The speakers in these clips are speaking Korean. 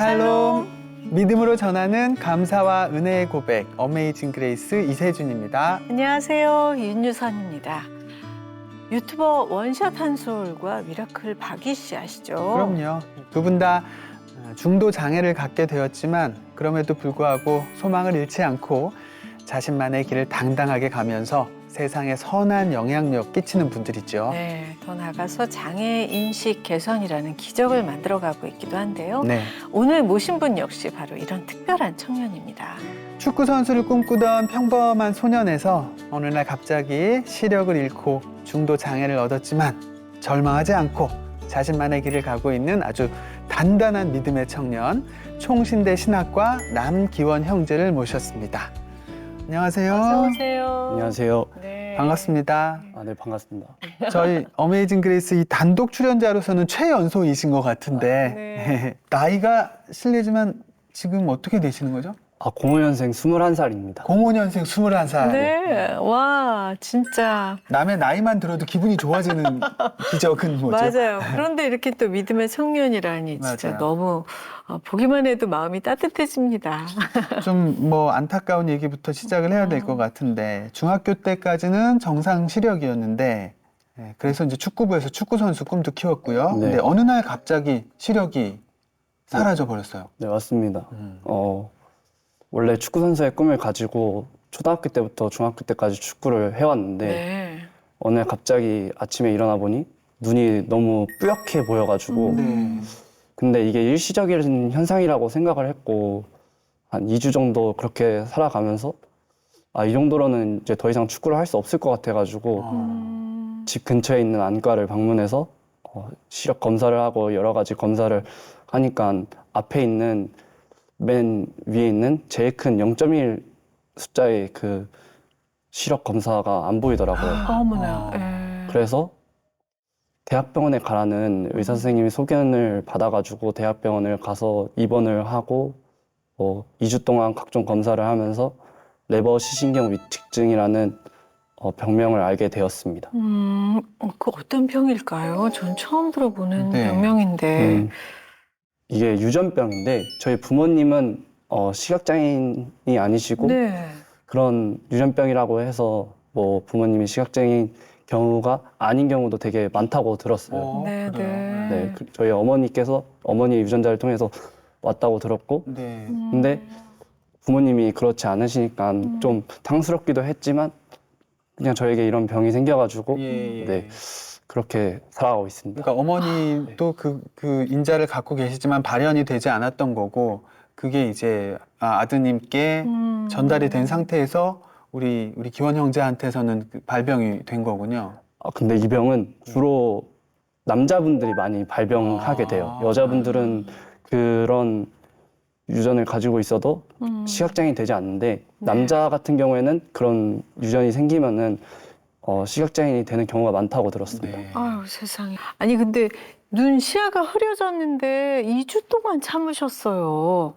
샬롬. 믿음으로 전하는 감사와 은혜의 고백, 어메이징 그레이스 이세준입니다. 안녕하세요. 윤유선입니다. 유튜버 원샷 한솔과 미라클 박이 씨 아시죠? 그럼요. 두 분 다 중도 장애를 갖게 되었지만 그럼에도 불구하고 소망을 잃지 않고 자신만의 길을 당당하게 가면서 세상에 선한 영향력 끼치는 분들이죠. 네, 더 나아가서 장애 인식 개선이라는 기적을 만들어가고 있기도 한데요. 네. 오늘 모신 분 역시 바로 이런 특별한 청년입니다. 축구 선수를 꿈꾸던 평범한 소년에서 어느 날 갑자기 시력을 잃고 중도 장애를 얻었지만 절망하지 않고 자신만의 길을 가고 있는 아주 단단한 믿음의 청년, 총신대 신학과 남기원 형제를 모셨습니다. 안녕하세요. 어서 오세요. 안녕하세요. 네. 반갑습니다. 네, 반갑습니다. 저희 어메이징 그레이스 이 단독 출연자로서는 최연소이신 것 같은데 네. 나이가 실례지만 지금 어떻게 되시는 거죠? 05년생 21살입니다. 05년생 21살. 네, 와, 진짜. 남의 나이만 들어도 기분이 좋아지는 기적은 뭐죠? 맞아요. 그런데 이렇게 또 믿음의 청년이라니 진짜 맞아요. 너무 보기만 해도 마음이 따뜻해집니다. 좀 뭐 안타까운 얘기부터 시작을 해야 될 것 같은데 중학교 때까지는 정상 시력이었는데 그래서 이제 축구부에서 축구 선수 꿈도 키웠고요. 네. 근데 어느 날 갑자기 시력이 사라져 버렸어요. 네, 맞습니다. 원래 축구 선수의 꿈을 가지고 초등학교 때부터 중학교 때까지 축구를 해왔는데 네. 어느 날 갑자기 아침에 일어나 보니 눈이 너무 뿌옇게 보여가지고 네. 근데 이게 일시적인 현상이라고 생각을 했고 한 2주 정도 그렇게 살아가면서 이 정도로는 이제 더 이상 축구를 할 수 없을 것 같아가지고 집 근처에 있는 안과를 방문해서 시력 검사를 하고 여러 가지 검사를 하니까 앞에 있는 맨 위에 있는 제일 큰 0.1 숫자의 그 시력 검사가 안 보이더라고요. 어머나. 그래서 대학병원에 가라는 의사 선생님이 소견을 받아가지고 대학병원을 가서 입원을 하고 2주 동안 각종 검사를 하면서 레버 시신경 위축증이라는 병명을 알게 되었습니다. 그 어떤 병일까요? 전 처음 들어보는 네. 병명인데. 이게 유전병인데 저희 부모님은 시각장애인이 아니시고 네. 그런 유전병이라고 해서 뭐 부모님이 시각장애인 경우가 아닌 경우도 되게 많다고 들었어요. 네, 그래요? 네. 네, 저희 어머니께서 어머니의 유전자를 통해서 왔다고 들었고 네. 근데 부모님이 그렇지 않으시니까 좀 당스럽기도 했지만 그냥 저에게 이런 병이 생겨가지고 예. 네, 그렇게 살아가고 있습니다. 그러니까 어머니도 그 인자를 갖고 계시지만 발현이 되지 않았던 거고 그게 이제 아드님께 전달이 된 상태에서 우리 기원 형제한테서는 그 발병이 된 거군요. 근데 이 병은 주로 남자분들이 많이 발병하게 돼요. 여자분들은 그런 유전을 가지고 있어도 시각장애인이 되지 않는데 남자 같은 경우에는 그런 유전이 생기면은 시각장애인이 되는 경우가 많다고 들었습니다. 네. 아유, 세상에. 아니, 근데 눈 시야가 흐려졌는데 2주 동안 참으셨어요.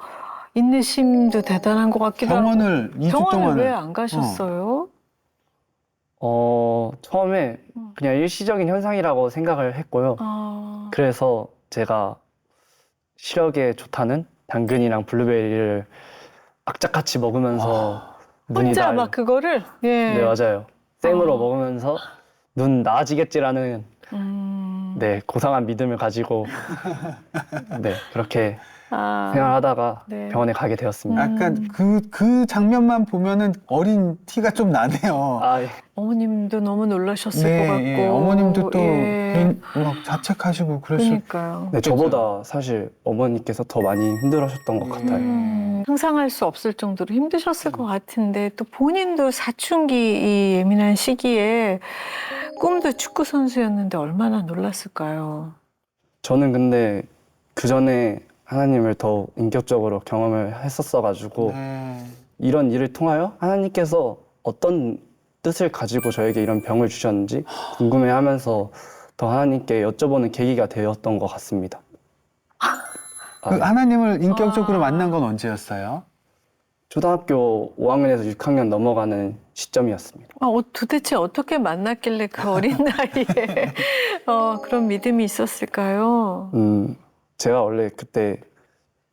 인내심도 대단한 것 같기도 하고. 병원을 2주 병원을 동안 왜 안 가셨어요? 처음에 그냥 일시적인 현상이라고 생각을 했고요. 그래서 제가 시력에 좋다는 당근이랑 블루베리를 악착같이 먹으면서 눈이 혼자 막 그거를? 예. 네, 맞아요. 생으로 먹으면서 눈 나아지겠지라는 네, 고상한 믿음을 가지고 네, 그렇게 생활하다가 네. 병원에 가게 되었습니다. 약간 그 장면만 보면은 어린 티가 좀 나네요. 예. 어머님도 너무 놀라셨을 것 같고. 예. 어머님도 또 예. 막 자책하시고 그랬을. 그러니까요. 네, 저보다 사실 어머니께서 더 많이 힘들으셨던 것 같아요. 상상할 수 없을 정도로 힘드셨을 것 같은데 또 본인도 사춘기 이 예민한 시기에 꿈도 축구 선수였는데 얼마나 놀랐을까요? 저는 근데 그 전에 하나님을 더 인격적으로 경험을 했었어가지고 네. 이런 일을 통하여 하나님께서 어떤 뜻을 가지고 저에게 이런 병을 주셨는지 궁금해하면서 더 하나님께 여쭤보는 계기가 되었던 것 같습니다. 그 하나님을 인격적으로 만난 건 언제였어요? 초등학교 5학년에서 6학년 넘어가는 시점이었습니다. 도대체 어떻게 만났길래 그 어린 나이에 그런 믿음이 있었을까요? 제가 원래 그때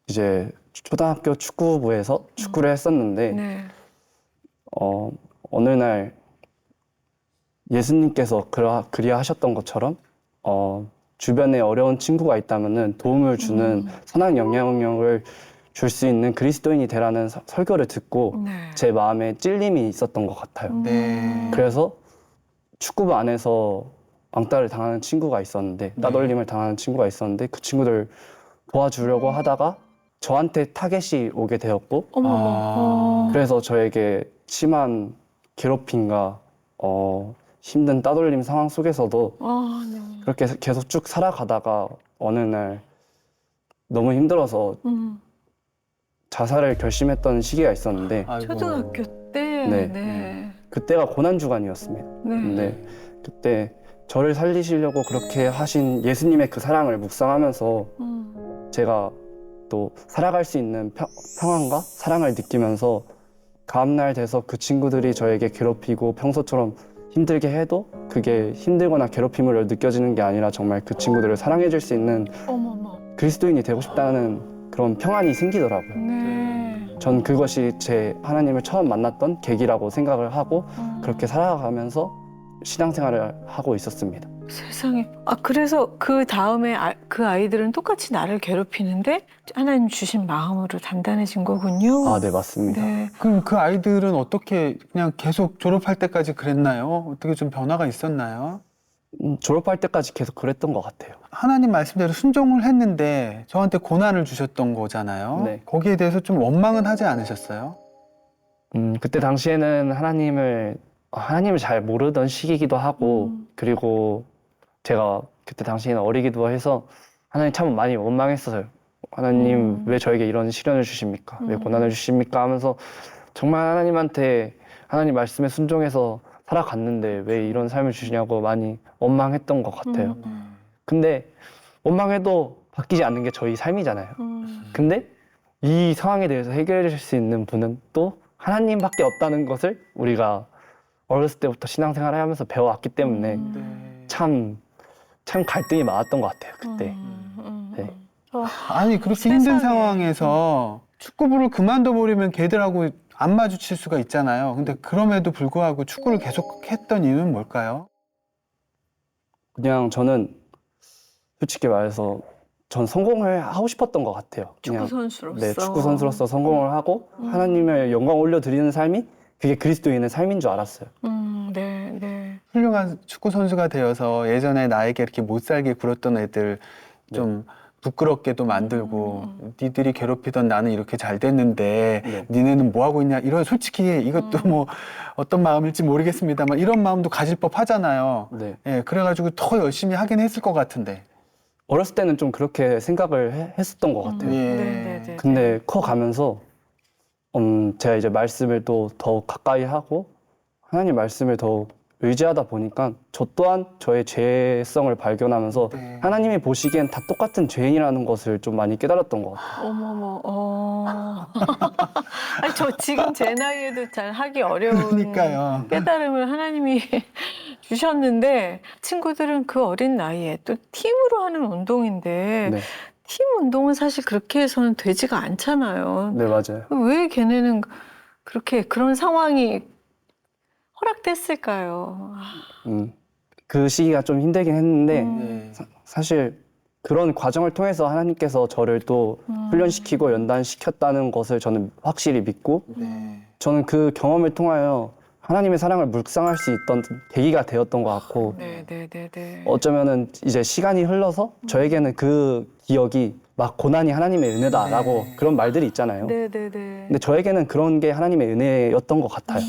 이제 초등학교 축구부에서 축구를 했었는데 네. 어느 날 예수님께서 그리하셨던 것처럼 주변에 어려운 친구가 있다면은 도움을 주는 선한 영향력을 줄 수 있는 그리스도인이 되라는 설교를 듣고 네. 제 마음에 찔림이 있었던 것 같아요. 네. 그래서 축구부 안에서 왕따를 당하는 친구가 있었는데 따돌림을 당하는 친구가 있었는데 그 친구들 도와주려고 하다가 저한테 타겟이 오게 되었고 어머머. 그래서 저에게 심한 괴롭힘과 힘든 따돌림 상황 속에서도 네. 그렇게 계속 쭉 살아가다가 어느 날 너무 힘들어서 자살을 결심했던 시기가 있었는데 아이고. 초등학교 때. 네. 네. 그때가 고난주간이었습니다. 네. 근데 그때 저를 살리시려고 그렇게 하신 예수님의 그 사랑을 묵상하면서 제가 또 살아갈 수 있는 평안과 사랑을 느끼면서 다음날 돼서 그 친구들이 저에게 괴롭히고 평소처럼 힘들게 해도 그게 힘들거나 괴롭힘으로 느껴지는 게 아니라 정말 그 친구들을 사랑해 줄 수 있는 어머머. 그리스도인이 되고 싶다는 그런 평안이 생기더라고요. 네. 전 그것이 제 하나님을 처음 만났던 계기라고 생각을 하고 그렇게 살아가면서 신앙생활을 하고 있었습니다. 세상에. 그래서 그 다음에 그 아이들은 똑같이 나를 괴롭히는데 하나님 주신 마음으로 단단해진 거군요. 네, 맞습니다. 네. 그럼 그 아이들은 어떻게 그냥 계속 졸업할 때까지 그랬나요? 어떻게 좀 변화가 있었나요? 졸업할 때까지 계속 그랬던 것 같아요. 하나님 말씀대로 순종을 했는데 저한테 고난을 주셨던 거잖아요. 네. 거기에 대해서 좀 원망은 하지 않으셨어요? 그때 당시에는 하나님을 잘 모르던 시기이기도 하고 그리고 제가 그때 당시에는 어리기도 해서 하나님 참 많이 원망했어요. 하나님 왜 저에게 이런 시련을 주십니까? 왜 고난을 주십니까? 하면서 정말 하나님한테 하나님 말씀에 순종해서 살아갔는데 왜 이런 삶을 주시냐고 많이 원망했던 것 같아요. 근데 원망해도 바뀌지 않는 게 저희 삶이잖아요. 근데 이 상황에 대해서 해결해 줄 수 있는 분은 또 하나님밖에 없다는 것을 우리가 어렸을 때부터 신앙생활을 하면서 배워왔기 때문에 참 갈등이 많았던 것 같아요, 그때. 네. 아니 그렇게 세상에. 힘든 상황에서 축구부를 그만둬 버리면 걔들하고 안 마주칠 수가 있잖아요. 근데 그럼에도 불구하고 축구를 계속 했던 이유는 뭘까요? 그냥 저는 솔직히 말해서 전 성공을 하고 싶었던 것 같아요. 축구 그냥 선수로서. 네, 축구 선수로서 성공을 하고 하나님의 영광 올려드리는 삶이 그게 그리스도인의 삶인 줄 알았어요. 네, 네. 훌륭한 축구 선수가 되어서 예전에 나에게 이렇게 못 살게 굴었던 애들 좀 부끄럽게도 만들고 니들이 괴롭히던 나는 이렇게 잘 됐는데 네. 니네는 뭐 하고 있냐 이런 솔직히 이것도 뭐 어떤 마음일지 모르겠습니다만 이런 마음도 가질 법 하잖아요. 네. 예, 그래가지고 더 열심히 하긴 했을 것 같은데. 어렸을 때는 좀 그렇게 생각을 했었던 것 같아요. 예. 네. 근데 커가면서 제가 이제 말씀을 또 더욱 가까이 하고 하나님 말씀을 더욱 의지하다 보니까 저 또한 저의 죄성을 발견하면서 네. 하나님이 보시기엔 다 똑같은 죄인이라는 것을 좀 많이 깨달았던 것 같아요. 어머머. 아니, 저 지금 제 나이에도 잘 하기 어려운 그러니까요. 깨달음을 하나님이 주셨는데 친구들은 그 어린 나이에 또 팀으로 하는 운동인데 네, 팀 운동은 사실 그렇게 해서는 되지가 않잖아요. 네 맞아요. 왜 걔네는 그렇게 그런 상황이 허락됐을까요? 그 시기가 좀 힘들긴 했는데 네. 사실 그런 과정을 통해서 하나님께서 저를 또 훈련시키고 연단시켰다는 것을 저는 확실히 믿고 네. 저는 그 경험을 통하여 하나님의 사랑을 묵상할 수 있던 계기가 되었던 것 같고 네. 어쩌면은 이제 시간이 흘러서 저에게는 그 기억이 막 고난이 하나님의 은혜다라고 그런 말들이 있잖아요. 네. 근데 저에게는 그런 게 하나님의 은혜였던 것 같아요.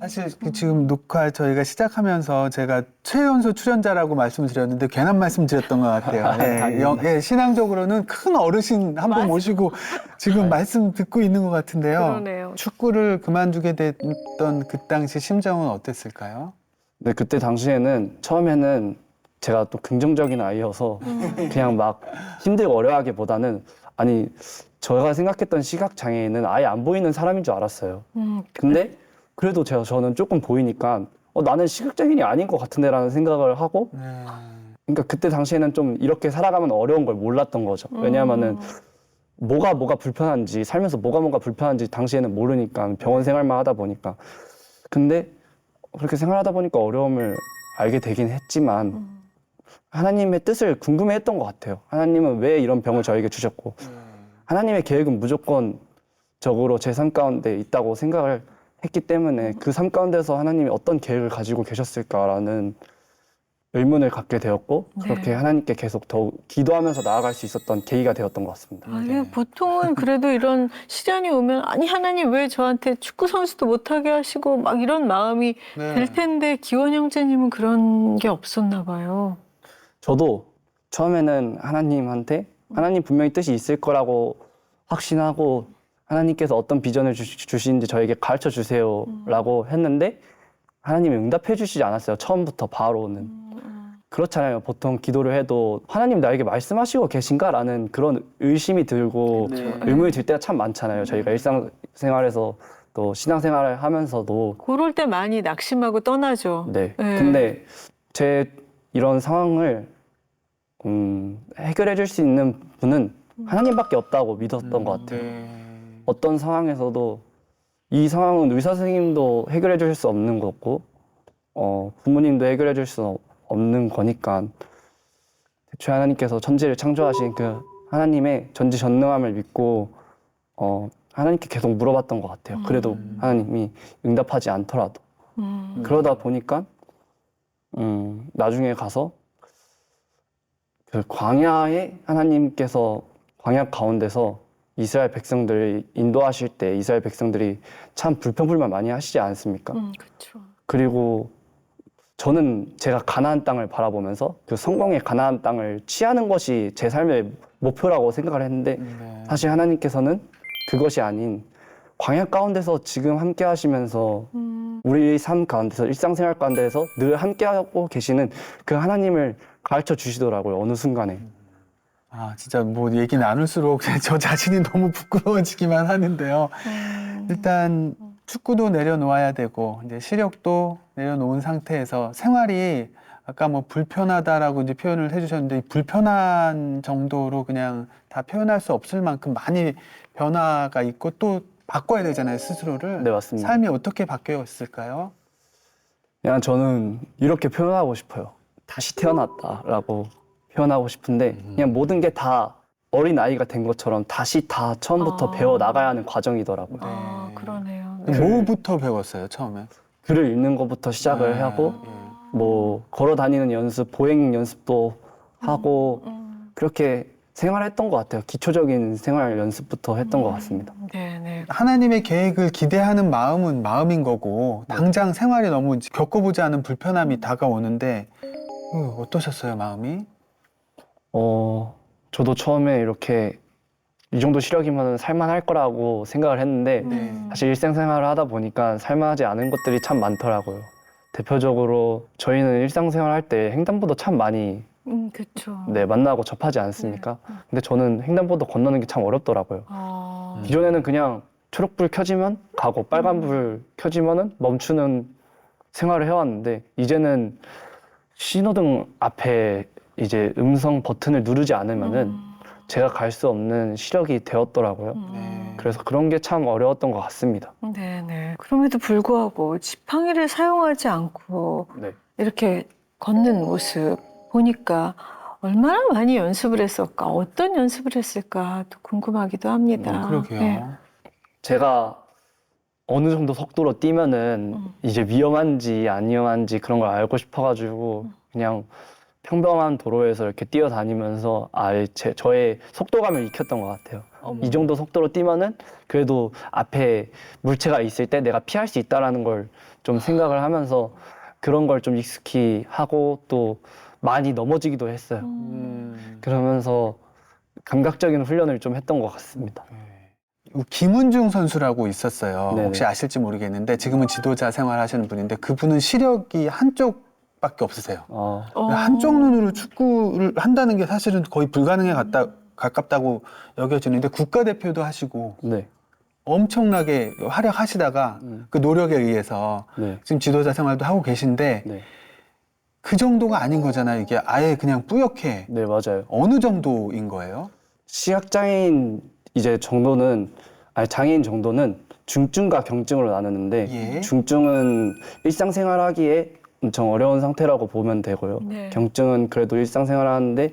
사실 지금 녹화 저희가 시작하면서 제가 최연소 출연자라고 말씀드렸는데 괜한 말씀 드렸던 것 같아요. 예, 신앙적으로는 큰 어르신 한 분 모시고 지금 말씀 듣고 있는 것 같은데요. 그러네요. 축구를 그만두게 됐던 그 당시 심정은 어땠을까요? 근데 그때 당시에는 처음에는 제가 또 긍정적인 아이여서 그냥 막 힘들고 어려워하기보다는 아니 제가 생각했던 시각장애인은 아예 안 보이는 사람인 줄 알았어요. 근데 그래도 저는 조금 보이니까 나는 시각장애인이 아닌 것 같은데라는 생각을 하고 그러니까 그때 당시에는 좀 이렇게 살아가면 어려운 걸 몰랐던 거죠. 왜냐하면은 뭐가 불편한지, 살면서 뭐가 불편한지 당시에는 모르니까 병원 생활만 하다 보니까. 근데 그렇게 생활하다 보니까 어려움을 알게 되긴 했지만 하나님의 뜻을 궁금해했던 것 같아요. 하나님은 왜 이런 병을 저에게 주셨고 하나님의 계획은 무조건적으로 제 삶 가운데 있다고 생각을 했기 때문에 그 삶 가운데서 하나님이 어떤 계획을 가지고 계셨을까라는 의문을 갖게 되었고 네. 그렇게 하나님께 계속 더욱 기도하면서 나아갈 수 있었던 계기가 되었던 것 같습니다. 아니, 보통은 그래도 이런 시련이 오면 아니 하나님 왜 저한테 축구 선수도 못하게 하시고 막 이런 마음이 네. 들 텐데 기원 형제님은 그런 게 없었나 봐요. 저도 처음에는 하나님한테 하나님 분명히 뜻이 있을 거라고 확신하고 하나님께서 어떤 비전을 주시는지 저에게 가르쳐 주세요라고 했는데 하나님이 응답해 주시지 않았어요. 처음부터 바로는. 그렇잖아요. 보통 기도를 해도 하나님 나에게 말씀하시고 계신가라는 그런 의심이 들고 네. 의문이 들 때가 참 많잖아요. 저희가 일상생활에서 또 신앙생활을 하면서도 그럴 때 많이 낙심하고 떠나죠. 네. 네. 근데 제 이런 상황을 해결해 줄 수 있는 분은 하나님밖에 없다고 믿었던 것 같아요. 네. 어떤 상황에서도 이 상황은 의사 선생님도 해결해 줄 수 없는 거고 부모님도 해결해 줄 수 없는 거니까 대체 하나님께서 천지를 창조하신 그 하나님의 전지전능함을 믿고 하나님께 계속 물어봤던 것 같아요. 그래도 하나님이 응답하지 않더라도 그러다 보니까 나중에 가서 그 광야에 하나님께서 광야 가운데서 이스라엘 백성들을 인도하실 때 이스라엘 백성들이 참 불평불만 많이 하시지 않습니까? 그렇죠. 그리고 저는 제가 가나안 땅을 바라보면서 그 성공의 가나안 땅을 취하는 것이 제 삶의 목표라고 생각을 했는데 네. 사실 하나님께서는 그것이 아닌 광야 가운데서 지금 함께 하시면서 우리 삶 가운데서 일상생활 가운데서 늘 함께하고 계시는 그 하나님을 가르쳐 주시더라고요. 어느 순간에. 아, 진짜 뭐 얘기 나눌수록 저 자신이 너무 부끄러워지기만 하는데요. 일단 축구도 내려놓아야 되고 이제 시력도 내려놓은 상태에서 생활이 아까 뭐 불편하다라고 이제 표현을 해주셨는데 이 불편한 정도로 그냥 다 표현할 수 없을 만큼 많이 변화가 있고 또 바꿔야 되잖아요, 스스로를. 네, 맞습니다. 삶이 어떻게 바뀌었을까요? 그냥 저는 이렇게 표현하고 싶어요. 다시 태어났다라고 표현하고 싶은데 그냥 모든 게 다 어린 아이가 된 것처럼 다시 다 처음부터 배워 나가야 하는 과정이더라고요. 아, 네. 그러네요. 뭐부터 배웠어요, 처음에? 글을 읽는 것부터 시작을 하고 뭐 걸어 다니는 연습, 보행 연습도 하고 그렇게 생활했던 것 같아요. 기초적인 생활 연습부터 했던 것 같습니다. 네네. 하나님의 계획을 기대하는 마음은 마음인 거고 당장 생활이 너무 겪어보지 않은 불편함이 다가오는데 어떠셨어요, 마음이? 저도 처음에 이렇게 이 정도 시력이면 살만할 거라고 생각을 했는데 사실 일상생활을 하다 보니까 살만하지 않은 것들이 참 많더라고요. 대표적으로 저희는 일상생활 할 때 횡단보도 참 많이 그렇죠. 만나고 접하지 않습니까? 근데 저는 횡단보도 건너는 게 참 어렵더라고요. 기존에는 그냥 초록불 켜지면 가고 빨간불 켜지면은 멈추는 생활을 해왔는데 이제는 신호등 앞에 이제 음성 버튼을 누르지 않으면은 제가 갈 수 없는 시력이 되었더라고요. 그래서 그런 게 참 어려웠던 것 같습니다. 네네. 그럼에도 불구하고 지팡이를 사용하지 않고 네. 이렇게 걷는 모습 보니까 얼마나 많이 연습을 했을까, 어떤 연습을 했을까 또 궁금하기도 합니다. 그러게요. 네. 제가 어느 정도 속도로 뛰면은 이제 위험한지 안 위험한지 그런 걸 알고 싶어가지고 그냥 평범한 도로에서 이렇게 뛰어다니면서 저의 속도감을 익혔던 것 같아요. 이 정도 속도로 뛰면은 그래도 앞에 물체가 있을 때 내가 피할 수 있다라는 걸 좀 생각을 하면서 그런 걸 좀 익숙히 하고 또 많이 넘어지기도 했어요. 그러면서 감각적인 훈련을 좀 했던 것 같습니다. 김은중 선수라고 있었어요. 네네. 혹시 아실지 모르겠는데 지금은 지도자 생활하시는 분인데 그분은 시력이 한쪽밖에 없으세요. 한쪽 눈으로 축구를 한다는 게 사실은 거의 불가능에 가깝다고 여겨지는데 국가대표도 하시고 네. 엄청나게 활약하시다가 그 노력에 의해서 네. 지금 지도자 생활도 하고 계신데 네. 그 정도가 아닌 거잖아요. 이게 아예 그냥 뿌옇게 네, 맞아요. 어느 정도인 거예요? 시각장애인 이제 정도는 장애인 정도는 중증과 경증으로 나누는데 예. 중증은 일상생활하기에 엄청 어려운 상태라고 보면 되고요. 네. 경증은 그래도 일상생활하는데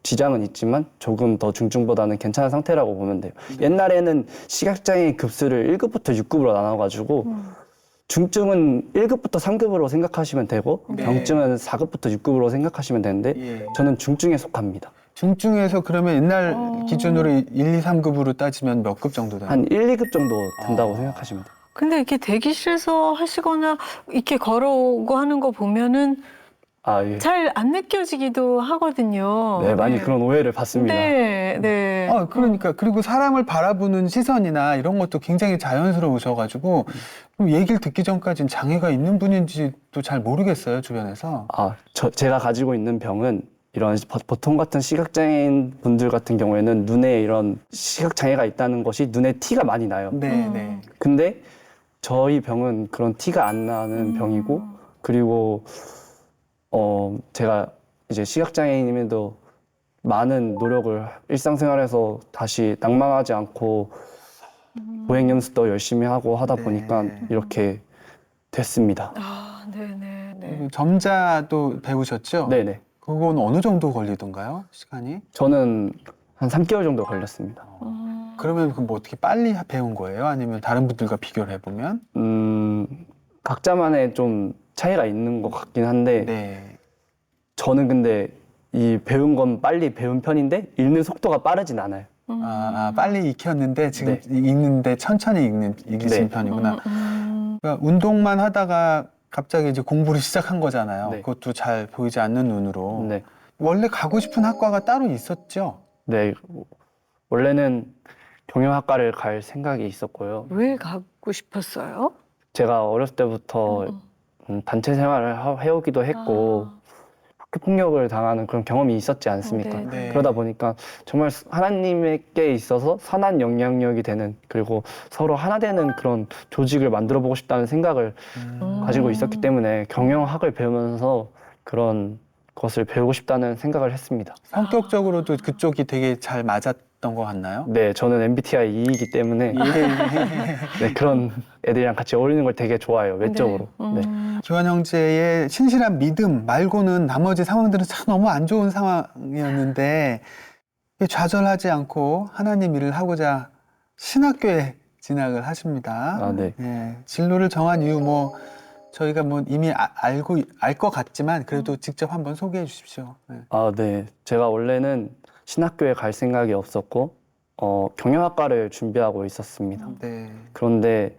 지장은 있지만 조금 더 중증보다는 괜찮은 상태라고 보면 돼요. 옛날에는 시각장애인 급수를 1급부터 6급으로 나눠가지고 중증은 1급부터 3급으로 생각하시면 되고 네. 경증은 4급부터 6급으로 생각하시면 되는데 예. 저는 중증에 속합니다. 중증에서 그러면 옛날 기준으로 1, 2, 3급으로 따지면 몇 급 정도 되나요? 한 1, 2급 정도 된다고 생각하시면 돼요. 근데 이렇게 대기실에서 하시거나 이렇게 걸어오고 하는 거 보면은 예. 잘 안 느껴지기도 하거든요. 네, 많이 그런 오해를 받습니다. 네, 네. 그러니까 그리고 사람을 바라보는 시선이나 이런 것도 굉장히 자연스러우셔가지고 좀 얘기를 듣기 전까지는 장애가 있는 분인지도 잘 모르겠어요, 주변에서. 제가 가지고 있는 병은 이런 보통 같은 시각장애인 분들 같은 경우에는 눈에 이런 시각장애가 있다는 것이 눈에 티가 많이 나요. 네, 네. 근데 저희 병은 그런 티가 안 나는 병이고 그리고 제가 이제 시각장애인임에도 많은 노력을 일상생활에서 다시 낭망하지 않고 보행 연습도 열심히 하고 하다 보니까 이렇게 됐습니다. 네네. 그리고 점자도 배우셨죠? 네네. 그건 어느 정도 걸리던가요, 시간이? 저는 한 3개월 정도 걸렸습니다. 그러면 그 뭐 어떻게 빨리 배운 거예요? 아니면 다른 분들과 비교를 해보면? 각자만의 좀 차이가 있는 것 같긴 한데 네. 저는 근데 이 배운 건 빨리 배운 편인데 읽는 속도가 빠르진 않아요. 빨리 익혔는데 지금 네. 읽는데 천천히 읽으신 네. 편이구나. 그러니까 운동만 하다가 갑자기 이제 공부를 시작한 거잖아요. 네. 그것도 잘 보이지 않는 눈으로. 네. 원래 가고 싶은 학과가 따로 있었죠? 네. 원래는 경영학과를 갈 생각이 있었고요. 왜 가고 싶었어요? 제가 어렸을 때부터 단체 생활을 해오기도 했고 학교 폭력을 당하는 그런 경험이 있었지 않습니까? 네. 네. 그러다 보니까 정말 하나님께 있어서 선한 영향력이 되는 그리고 서로 하나 되는 그런 조직을 만들어 보고 싶다는 생각을 가지고 있었기 때문에 경영학을 배우면서 그런 것을 배우고 싶다는 생각을 했습니다. 성격적으로도 그쪽이 되게 잘 맞았던 것 같나요? 네, 저는 MBTI E이기 때문에 네, 그런 애들이랑 같이 어울리는 걸 되게 좋아해요, 외적으로. 네. 기환 형제의 신실한 믿음 말고는 나머지 상황들은 참 너무 안 좋은 상황이었는데 좌절하지 않고 하나님 일을 하고자 신학교에 진학을 하십니다. 네. 예, 진로를 정한 이유 뭐 저희가 뭐 이미 알 것 같지만 그래도 직접 한번 소개해 주십시오. 네. 네. 제가 원래는 신학교에 갈 생각이 없었고 경영학과를 준비하고 있었습니다. 네. 그런데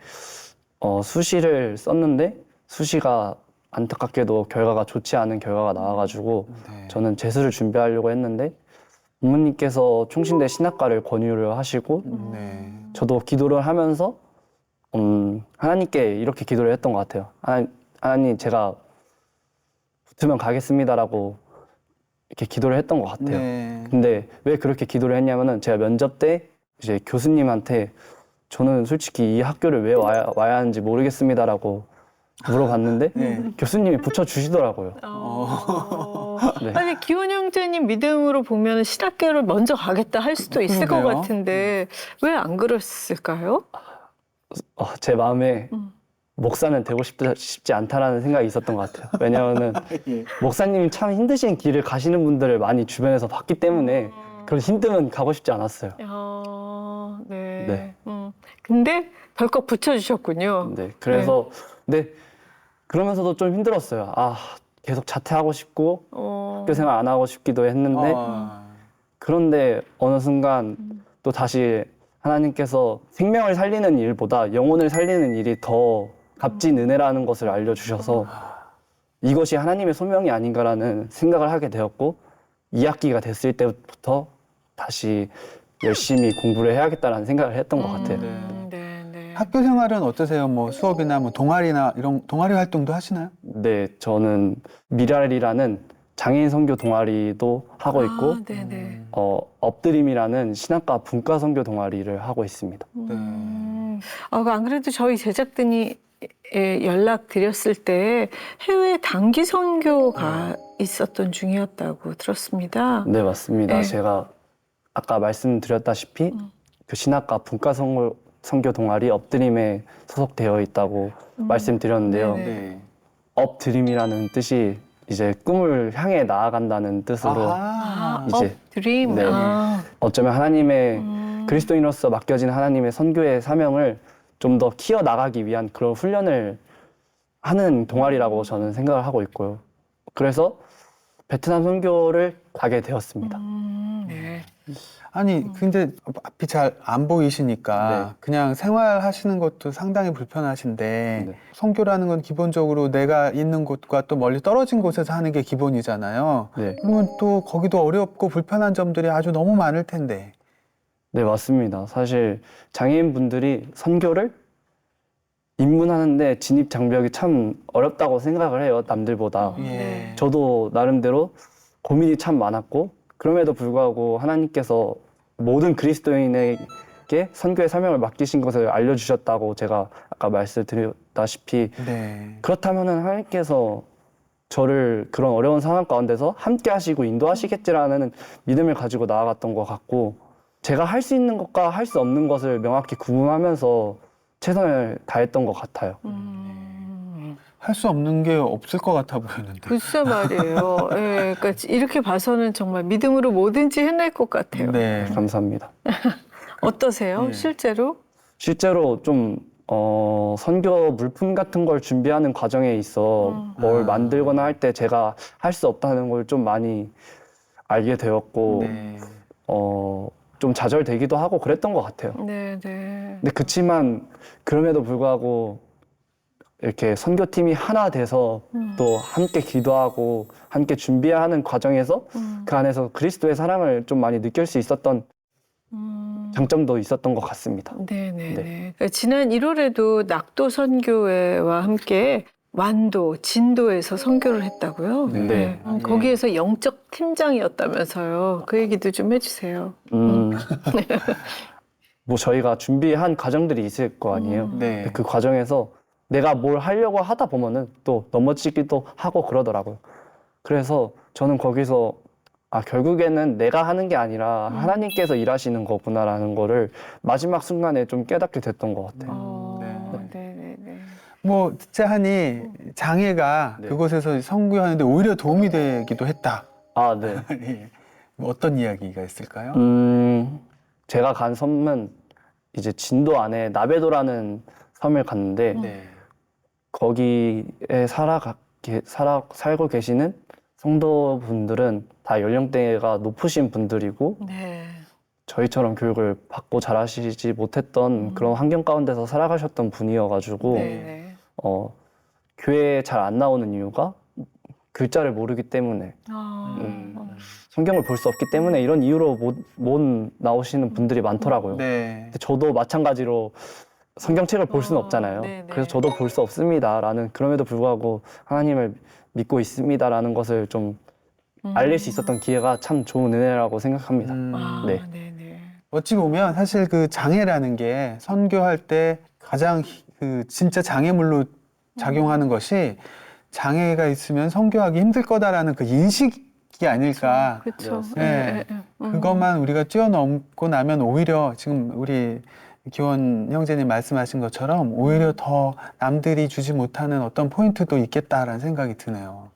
수시를 썼는데 수시가 안타깝게도 결과가 좋지 않은 결과가 나와가지고 네. 저는 재수를 준비하려고 했는데 부모님께서 총신대 신학과를 권유를 하시고 네. 저도 기도를 하면서 하나님께 이렇게 기도를 했던 것 같아요. 하나님 제가 붙으면 가겠습니다라고 이렇게 기도를 했던 것 같아요. 네. 근데 왜 그렇게 기도를 했냐면은 제가 면접 때 이제 교수님한테 저는 솔직히 이 학교를 왜 와야 하는지 모르겠습니다라고 물어봤는데 네. 교수님이 붙여주시더라고요. 네. 아니 기훈 형제님 믿음으로 보면 신학교를 먼저 가겠다 할 수도 있을 것 그러게요. 같은데 왜 안 그랬을까요? 제 마음에 목사는 되고 싶지 않다라는 생각이 있었던 것 같아요. 왜냐하면 예. 목사님이 참 힘드신 길을 가시는 분들을 많이 주변에서 봤기 때문에 그런 힘듦은 가고 싶지 않았어요. 네. 네. 근데 덜컥 붙여주셨군요. 네, 그래서 근데 그러면서도 좀 힘들었어요. 계속 자퇴하고 싶고 학교 생활 안 하고 싶기도 했는데 그런데 어느 순간 또 다시 하나님께서 생명을 살리는 일보다 영혼을 살리는 일이 더 값진 은혜라는 것을 알려주셔서 이것이 하나님의 소명이 아닌가라는 생각을 하게 되었고 2학기가 됐을 때부터 다시 열심히 공부를 해야겠다라는 생각을 했던 것 같아요. 네. 학교 생활은 어떠세요? 뭐 수업이나 뭐 동아리나 이런 동아리 활동도 하시나요? 네, 저는 미랄이라는 장애인 선교 동아리도 하고 있고 네네. 엎드림이라는 신학과 분과 선교 동아리를 하고 있습니다. 안 그래도 저희 제작진이 연락 드렸을 때 해외 단기 선교가 있었던 중이었다고 들었습니다. 네, 맞습니다. 네. 제가 아까 말씀드렸다시피 그 신학과 분과 선교 동아리 업드림에 소속되어 있다고 말씀드렸는데요. 네네. 업드림이라는 뜻이 이제 꿈을 향해 나아간다는 뜻으로 아하. 이제 드림. 네. 어쩌면 하나님의 그리스도인으로서 맡겨진 하나님의 선교의 사명을 좀 더 키워 나가기 위한 그런 훈련을 하는 동아리라고 저는 생각을 하고 있고요. 그래서 베트남 선교를 가게 되었습니다. 네. 아니 근데 앞이 잘 안 보이시니까 네. 그냥 생활하시는 것도 상당히 불편하신데 네. 선교라는 건 기본적으로 내가 있는 곳과 또 멀리 떨어진 곳에서 하는 게 기본이잖아요. 네. 그러면 또 거기도 어렵고 불편한 점들이 아주 너무 많을 텐데. 네, 맞습니다. 사실 장애인분들이 선교를 입문하는데 진입 장벽이 참 어렵다고 생각을 해요, 남들보다. 예. 저도 나름대로 고민이 참 많았고, 그럼에도 불구하고 하나님께서 모든 그리스도인에게 선교의 사명을 맡기신 것을 알려주셨다고 제가 아까 말씀드렸다시피, 네. 그렇다면은 하나님께서 저를 그런 어려운 상황 가운데서 함께 하시고 인도하시겠지라는 믿음을 가지고 나아갔던 것 같고, 제가 할 수 있는 것과 할 수 없는 것을 명확히 구분하면서 최선을 다했던 것 같아요. 할 수 없는 게 없을 것 같아 보이는데. 글쎄 말이에요. 예, 그러니까 이렇게 봐서는 정말 믿음으로 뭐든지 해낼 것 같아요. 네. 감사합니다. 어떠세요? 네. 실제로? 실제로 좀 선교 물품 같은 걸 준비하는 과정에 있어 뭘 아. 만들거나 할 때 제가 할 수 없다는 걸 좀 많이 알게 되었고 네. 좀 좌절되기도 하고 그랬던 것 같아요. 네, 네. 근데 그치만 그럼에도 불구하고 이렇게 선교팀이 하나 돼서 또 함께 기도하고 함께 준비하는 과정에서 그 안에서 그리스도의 사랑을 좀 많이 느낄 수 있었던 장점도 있었던 것 같습니다. 네네네. 지난 1월에도 낙도 선교회와 함께 완도, 진도에서 선교를 했다고요? 네. 거기에서 영적 팀장이었다면서요. 그 얘기도 좀 해주세요. 뭐 저희가 준비한 과정들이 있을 거 아니에요. 네. 근데 그 과정에서 내가 뭘 하려고 하다 보면은 또 넘어지기도 하고 그러더라고요. 그래서 저는 거기서 결국에는 내가 하는 게 아니라 하나님께서 일하시는 거구나라는 거를 마지막 순간에 좀 깨닫게 됐던 것 같아요. 네네네. 뭐 듣자 하니 장애가 네. 그곳에서 선교하는데 오히려 도움이 되기도 했다. 네. 예. 뭐 어떤 이야기가 있을까요? 제가 간 섬은 이제 진도 안에 나베도라는 섬을 갔는데 네. 거기에 살고 계시는 성도분들은 다 연령대가 높으신 분들이고 네. 저희처럼 교육을 받고 자라시지 못했던 그런 환경 가운데서 살아가셨던 분이어가지고 네네. 교회에 잘 안 나오는 이유가 글자를 모르기 때문에 성경을 볼 수 없기 때문에 이런 이유로 못 나오시는 분들이 많더라고요. 네. 근데 저도 마찬가지로 성경책을 볼 수는 없잖아요. 네네. 그래서 저도 볼 수 없습니다라는 그럼에도 불구하고 하나님을 믿고 있습니다라는 것을 좀 알릴 수 있었던 기회가 참 좋은 은혜라고 생각합니다. 네. 네네. 어찌 보면 사실 그 장애라는 게 선교할 때 가장 그 진짜 장애물로 작용하는 것이 장애가 있으면 선교하기 힘들 거다라는 그 인식이 아닐까. 그렇죠. 네. 그것만 우리가 뛰어넘고 나면 오히려 지금 우리 기원 형제님 말씀하신 것처럼 오히려 더 남들이 주지 못하는 어떤 포인트도 있겠다라는 생각이 드네요.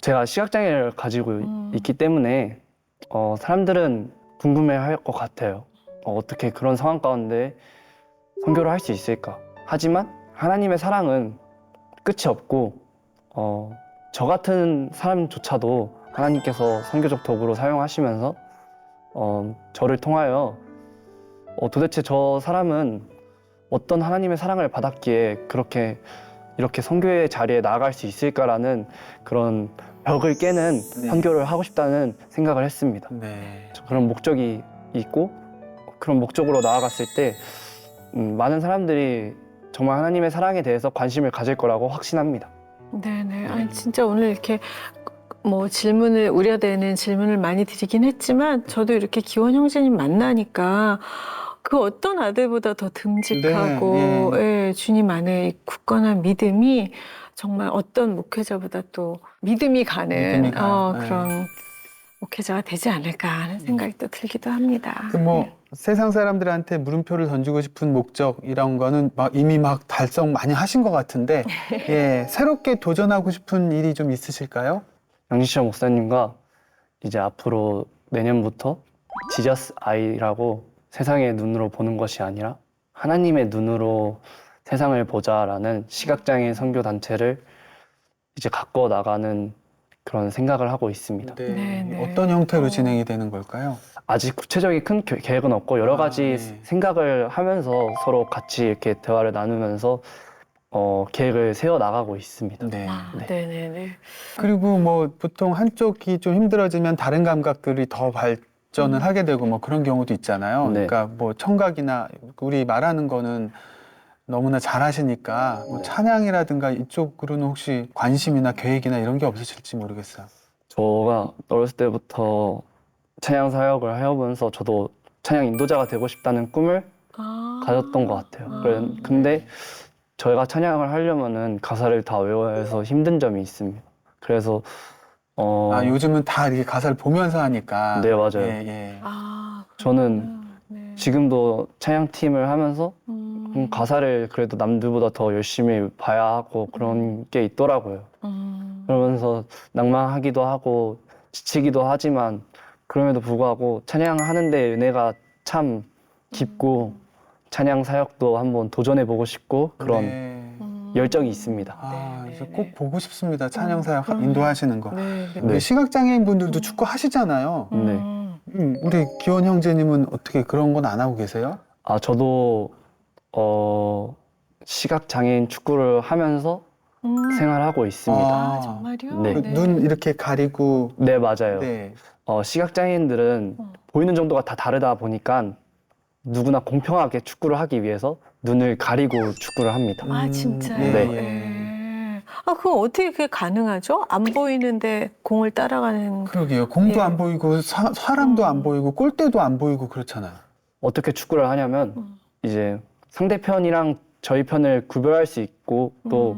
제가 시각장애를 가지고 있기 때문에 사람들은 궁금해할 것 같아요. 어떻게 그런 상황 가운데 선교를 할 수 있을까? 하지만 하나님의 사랑은 끝이 없고 저 같은 사람조차도 하나님께서 선교적 도구로 사용하시면서 저를 통하여 도대체 저 사람은 어떤 하나님의 사랑을 받았기에 이렇게 선교의 자리에 나아갈 수 있을까라는 그런 벽을 깨는 선교를 하고 싶다는 생각을 했습니다. 네. 그런 목적이 있고 그런 목적으로 나아갔을 때 많은 사람들이 정말 하나님의 사랑에 대해서 관심을 가질 거라고 확신합니다. 네네. 아니, 진짜 오늘 이렇게 뭐 우려되는 질문을 많이 드리긴 했지만 저도 이렇게 기원 형제님 만나니까 그 어떤 아들보다 더 듬직하고 예, 주님 안에 굳건한 믿음이 정말 어떤 목회자보다 또 믿음이 가는 믿음이 가요. 그런 목회자가 되지 않을까 하는 생각이 또 들기도 합니다. 뭐 세상 사람들한테 물음표를 던지고 싶은 목적 이런 거는 이미 달성 많이 하신 것 같은데 예, 새롭게 도전하고 싶은 일이 좀 있으실까요? 양지철 목사님과 이제 앞으로 내년부터 지저스 아이라고 세상의 눈으로 보는 것이 아니라 하나님의 눈으로 세상을 보자라는 시각장애인 선교 단체를 이제 갖고 나가는 그런 생각을 하고 있습니다. 네. 어떤 형태로 진행이 되는 걸까요? 아직 구체적인 큰 계획은 없고 여러 가지 네. 생각을 하면서 서로 같이 이렇게 대화를 나누면서 계획을 세워 나가고 있습니다. 네. 네. 네네네. 그리고 뭐 보통 한쪽이 좀 힘들어지면 다른 감각들이 더 발전을 하게 되고 뭐 그런 경우도 있잖아요. 네. 그러니까 뭐 청각이나 우리 말하는 거는 너무나 잘하시니까 뭐 찬양이라든가 이쪽으로는 혹시 관심이나 계획이나 이런 게 없으실지 모르겠어요. 제가 어렸을 때부터 찬양 사역을 해오면서 저도 찬양 인도자가 되고 싶다는 꿈을 가졌던 것 같아요. 근데 저희가 찬양을 하려면은 가사를 다 외워야 해서 힘든 점이 있습니다. 그래서 요즘은 다 이렇게 가사를 보면서 하니까. 네, 맞아요. 예. 저는 네. 지금도 찬양팀을 하면서 음. 가사를 그래도 남들보다 더 열심히 봐야 하고 그런 게 있더라고요. 그러면서 낭만하기도 하고 지치기도 하지만 그럼에도 불구하고 찬양하는데 은혜가 참 깊고 찬양 사역도 한번 도전해보고 싶고 그런 네. 열정이 있습니다. 그래서 꼭 보고 싶습니다. 찬양 사역 인도하시는 거. 네. 우리 시각장애인 분들도 축구 하시잖아요. 네. 우리 기원 형제님은 어떻게 그런 건 안 하고 계세요? 저도 시각장애인 축구를 하면서 생활하고 있습니다. 아, 정말요? 네. 그눈 이렇게 가리고. 네, 맞아요. 네. 시각장애인들은 보이는 정도가 다 다르다 보니까 누구나 공평하게 축구를 하기 위해서 눈을 가리고 축구를 합니다. 아, 진짜요? 네. 네. 그거 어떻게 그게 가능하죠? 안 보이는데 공을 따라가는. 그러게요. 공도 예. 안 보이고 사람도 안 보이고 골대도 안 보이고 그렇잖아요. 어떻게 축구를 하냐면 이제 상대편이랑 저희 편을 구별할 수 있고 또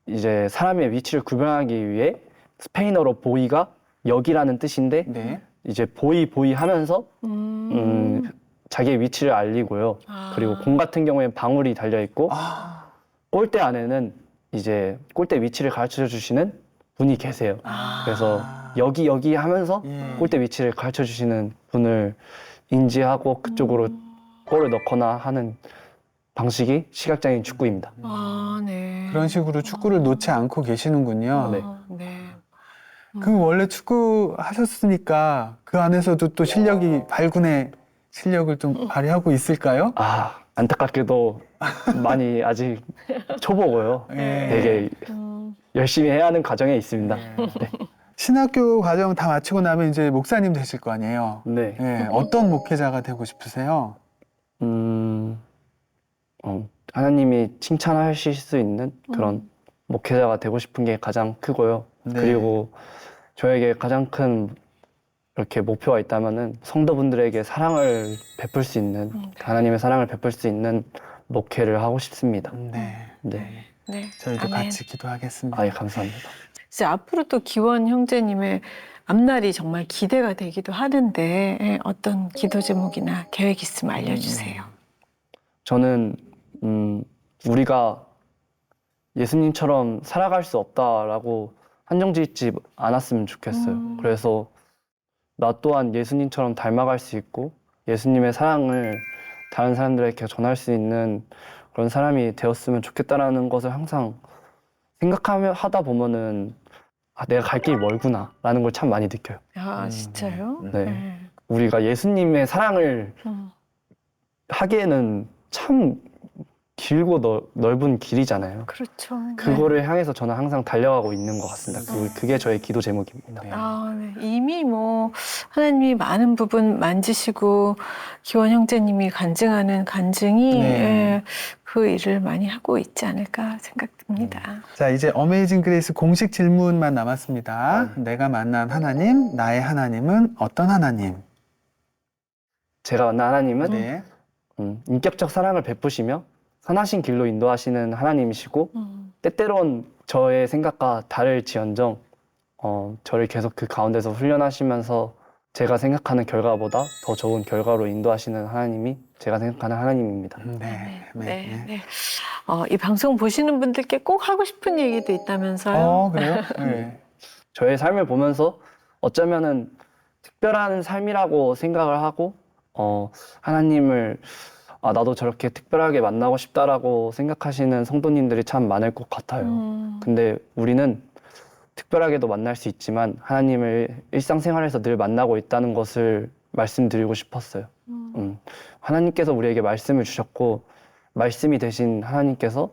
이제 사람의 위치를 구별하기 위해 스페인어로 보이가 여기라는 뜻인데 네. 이제 보이 하면서 자기의 위치를 알리고요. 그리고 공 같은 경우에는 방울이 달려 있고 아. 골대 안에는 이제 골대 위치를 가르쳐 주시는 분이 계세요. 그래서 여기 하면서 예. 골대 위치를 가르쳐 주시는 분을 인지하고 그쪽으로 골을 넣거나 하는 방식이 시각장애인 축구입니다. 네. 그런 식으로 축구를 놓지 않고 계시는군요. 네. 네. 그 원래 축구 하셨으니까 그 안에서도 또 실력이 발군의 실력을 좀 발휘하고 있을까요? 안타깝게도 많이 아직 초보고요. 예. 되게 열심히 해야 하는 과정에 있습니다. 신학교 과정 다 마치고 나면 이제 목사님 되실 거 아니에요? 네. 예. 어떤 목회자가 되고 싶으세요? 하나님이 칭찬하실 수 있는 그런 목회자가 되고 싶은 게 가장 크고요. 네. 그리고 저에게 가장 큰 이렇게 목표가 있다면은 성도분들에게 사랑을 베풀 수 있는 하나님의 사랑을 베풀 수 있는 목회를 하고 싶습니다. 네. 네. 네. 저희도 아멘. 같이 기도하겠습니다. 예, 감사합니다. 이제 앞으로 또 기원 형제님의 앞날이 정말 기대가 되기도 하는데 어떤 기도 제목이나 계획 있으면 알려주세요. 저는 우리가 예수님처럼 살아갈 수 없다라고 한정짓지 않았으면 좋겠어요. 그래서 나 또한 예수님처럼 닮아갈 수 있고 예수님의 사랑을 다른 사람들에게 전할 수 있는 그런 사람이 되었으면 좋겠다라는 것을 항상 생각하며 하다 보면은 내가 갈 길이 멀구나라는 걸 참 많이 느껴요. 진짜요? 네. 우리가 예수님의 사랑을 하기에는 참 길고 넓은 길이잖아요. 그렇죠. 그거를 향해서 저는 항상 달려가고 있는 것 같습니다. 그게 저의 기도 제목입니다. 네. 이미 하나님이 많은 부분 만지시고 기원 형제님이 간증하는 간증이 네. 그 일을 많이 하고 있지 않을까 생각됩니다. 자, 이제 어메이징 그레이스 공식 질문만 남았습니다. 내가 만난 하나님, 나의 하나님은 어떤 하나님? 제가 만난 하나님은 네. 인격적 사랑을 베푸시며 선하신 길로 인도하시는 하나님이시고 때때론 저의 생각과 다를지언정 저를 계속 그 가운데서 훈련하시면서 제가 생각하는 결과보다 더 좋은 결과로 인도하시는 하나님이 제가 생각하는 하나님입니다. 네. 이 방송 보시는 분들께 꼭 하고 싶은 얘기도 있다면서요? 그래요? 네. 저의 삶을 보면서 어쩌면은 특별한 삶이라고 생각을 하고 하나님을 나도 저렇게 특별하게 만나고 싶다라고 생각하시는 성도님들이 참 많을 것 같아요. 근데 우리는 특별하게도 만날 수 있지만 하나님을 일상생활에서 늘 만나고 있다는 것을 말씀드리고 싶었어요. 하나님께서 우리에게 말씀을 주셨고 말씀이 되신 하나님께서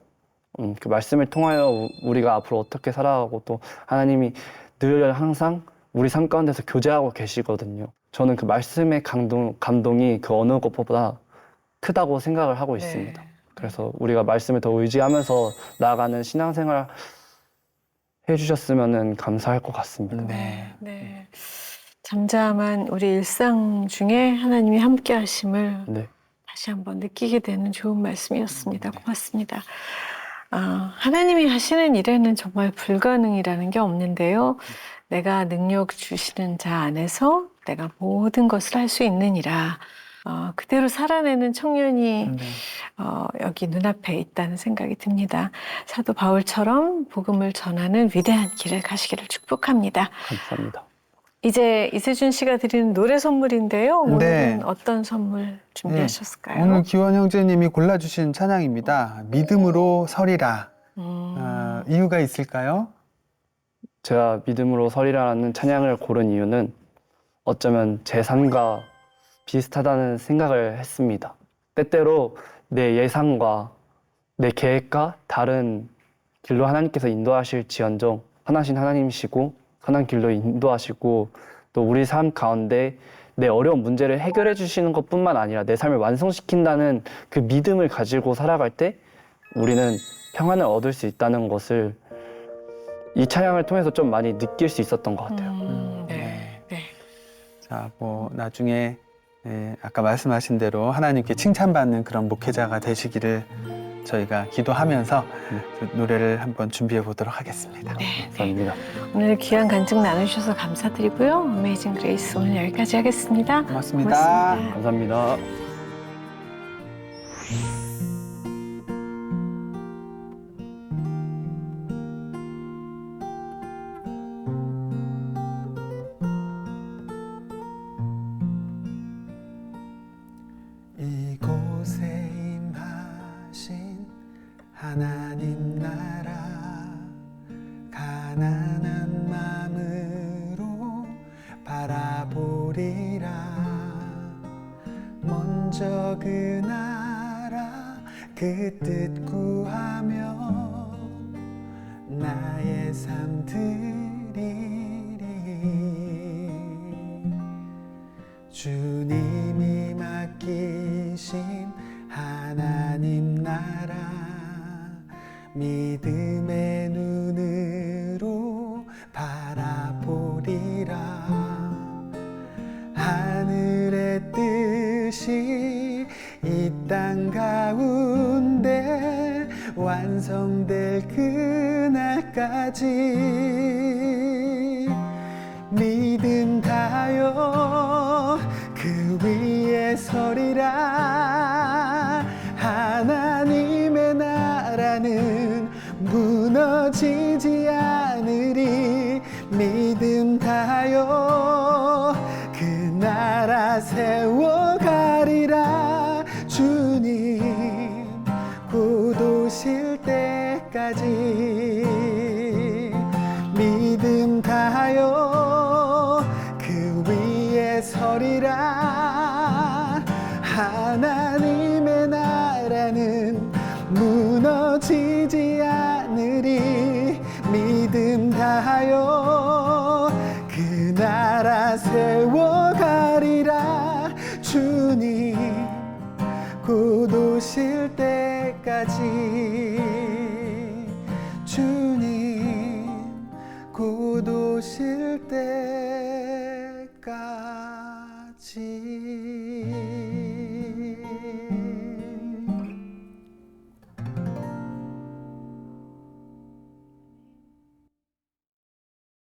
그 말씀을 통하여 우리가 앞으로 어떻게 살아가고 또 하나님이 늘 항상 우리 삶 가운데서 교제하고 계시거든요. 저는 그 말씀의 감동이 그 어느 것보다 크다고 생각을 하고 있습니다. 그래서 우리가 말씀을 더 의지하면서 나아가는 신앙생활 해주셨으면 감사할 것 같습니다. 네. 잠잠한 우리 일상 중에 하나님이 함께 하심을 다시 한번 느끼게 되는 좋은 말씀이었습니다. 고맙습니다. 하나님이 하시는 일에는 정말 불가능이라는 게 없는데요. 내가 능력 주시는 자 안에서 내가 모든 것을 할 수 있느니라. 그대로 살아내는 청년이 여기 눈앞에 있다는 생각이 듭니다. 사도 바울처럼 복음을 전하는 위대한 길을 가시기를 축복합니다. 감사합니다. 이제 이세준 씨가 드리는 노래 선물인데요. 오늘은 네. 어떤 선물 준비하셨을까요? 오늘 기원 형제님이 골라주신 찬양입니다. 믿음으로 서리라. 이유가 있을까요? 제가 믿음으로 서리라는 찬양을 고른 이유는 어쩌면 제 삶과 비슷하다는 생각을 했습니다. 때때로 내 예상과 내 계획과 다른 길로 하나님께서 인도하실지언정 선하신 하나님이시고 선한 길로 인도하시고 또 우리 삶 가운데 내 어려운 문제를 해결해 주시는 것뿐만 아니라 내 삶을 완성시킨다는 그 믿음을 가지고 살아갈 때 우리는 평안을 얻을 수 있다는 것을 이 찬양을 통해서 좀 많이 느낄 수 있었던 것 같아요. 자, 나중에 아까 말씀하신 대로 하나님께 칭찬받는 그런 목회자가 되시기를 저희가 기도하면서 노래를 한번 준비해 보도록 하겠습니다. 감사합니다. 오늘 귀한 간증 나누셔서 감사드리고요. 어메이징 그레이스 오늘 여기까지 하겠습니다. 고맙습니다. 감사합니다. 이곳에 임하신 하나님 나라 가난한 마음으로 바라보리라. 먼저 그 나라 그 뜻 구하며 나의 삶 드리리. 주님이 맡기신 하나님 나라 믿음의 눈으로 바라보리라. 하늘의 뜻이 이 땅 가운데 완성될 그날까지 믿음 다여 그 위에 서리라. 하나님의 나라는 무너지지 않으리. 믿음 다여 그 나라 세워가리라. 주님 곧 오실 때까지 믿음 다여 그 위에 서리라. 하나님의 나라는 무너지지 않으리. 믿음 다하여 그 나라 세워가리라. 주님 곧 오실 때까지 주님 곧 오실 때까지